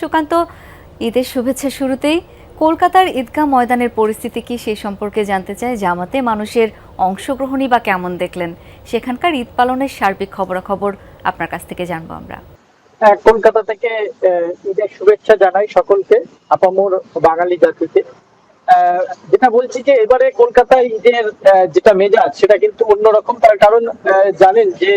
সুকান্ত, ঈদের শুভেচ্ছা শুরুতেই কলকাতার ঈদগাহ ময়দানের পরিস্থিতি কি সেই সম্পর্কে জানতে চাই। জামাতে মানুষের অংশগ্রহণই বা কেমন দেখলেন, সেখানকার ঈদ পালনের সার্বিক খবরাখবর আপনার কাছ থেকে জানবো আমরা। কলকাতা থেকে ঈদের শুভেচ্ছা জানাই সকলকে, আপামর বাঙালি জাতিকে। যেটা বলছি যে এবারে কলকাতায় ঈদের যেটা মেজাজ সেটা কিন্তু অন্যরকম। তার কারণ জানেন যে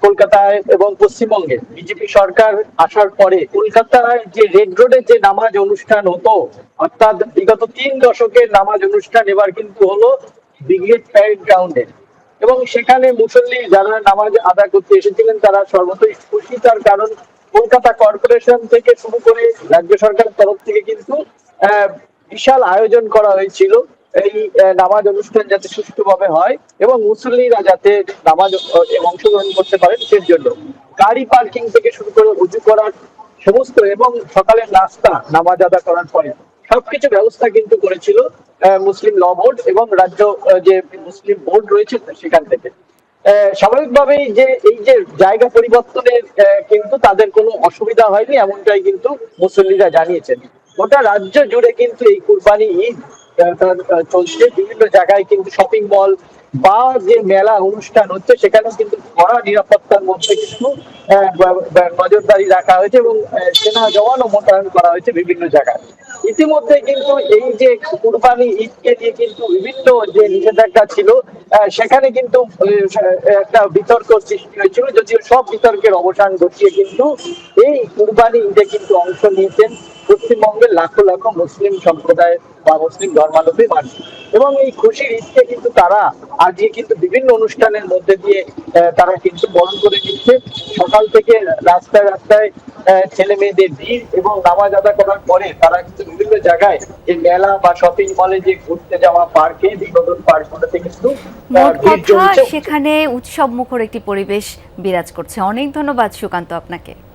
কলকাতায় এবং পশ্চিমবঙ্গে বিজেপি সরকার আসার পরে কলকাতায় যে রেড রোডে যে নামাজ অনুষ্ঠান হতো, অর্থাৎ বিগত 3 দশকের নামাজ অনুষ্ঠান এবার কিন্তু হলো ব্রিগেড প্যারেড গ্রাউন্ডে। এবং সেখানে মুসল্লি যারা নামাজ আদায় করতে এসেছিলেন তারা সর্বতই খুশি। তার কারণ কলকাতা কর্পোরেশন থেকে শুরু করে রাজ্য সরকারের তরফ থেকে কিন্তু বিশাল আয়োজন করা হয়েছিল এই নামাজ অনুষ্ঠান যাতে সুষ্ঠুভাবে হয় এবং মুসল্লিরা যাতে নামাজ অংশগ্রহণ করতে পারেন সেই জন্য গাড়ি পার্কিং থেকে শুরু করে উঁচু করার সমস্ত এবং সকালের নাস্তা নামাজ আদা করার পরে সবকিছু ব্যবস্থা কিন্তু করেছিল মুসলিম ল বোর্ড এবং রাজ্য যে মুসলিম বোর্ড রয়েছে সেখান থেকে। স্বাভাবিকভাবেই যে এই যে জায়গা পরিবর্তনের কিন্তু তাদের কোনো অসুবিধা হয়নি, এমনটাই কিন্তু মুসল্লিরা জানিয়েছেন। গোটা রাজ্য জুড়ে কিন্তু এই কুরবানি ঈদ চলছে। বিভিন্ন জায়গায় কিন্তু শপিং মল বা যে মেলা অনুষ্ঠান হচ্ছে সেখানেও কিন্তু কড়া নিরাপত্তার মধ্যে কিন্তু নজরদারি রাখা হয়েছে এবং সেনা জওয়ানও মোতায়েন করা হয়েছে বিভিন্ন জায়গায়। ইতিমধ্যে কিন্তু এই যে কুরবানি ঈদকে নিয়ে কিন্তু বিভিন্ন যে নিষেধাজ্ঞা ছিল সেখানে কিন্তু একটা বিতর্ক সৃষ্টি হয়েছিল, যদিও সব বিতর্কের অবসান ঘটিয়ে কিন্তু এই কুরবানি ঈদে কিন্তু অংশ নিয়েছেন পশ্চিমবঙ্গের লাখো লাখো মুসলিম সম্প্রদায়ের বা মুসলিম ধর্মাবলম্বী মানুষ। এবং এই খুশির ঈদকে কিন্তু তারা আজকে কিন্তু বিভিন্ন অনুষ্ঠানের মধ্যে দিয়ে তারা কিন্তু বরণ করে নিচ্ছে। সকাল থেকে রাস্তায় রাস্তায় ছেলে মেয়েদের ভিড় এবং নামাজ আদা করার পরে তারা কিন্তু বিভিন্ন জায়গায় যে মেলা বা শপিং মলে যে ঘুরতে যাওয়া পার্কে বিনোদন পার্কগুলোতে কিন্তু মোট ভিড় কথা জমছে। সেখানে উৎসব মুখর একটি পরিবেশ বিরাজ করছে। অনেক ধন্যবাদ সুকান্ত আপনাকে।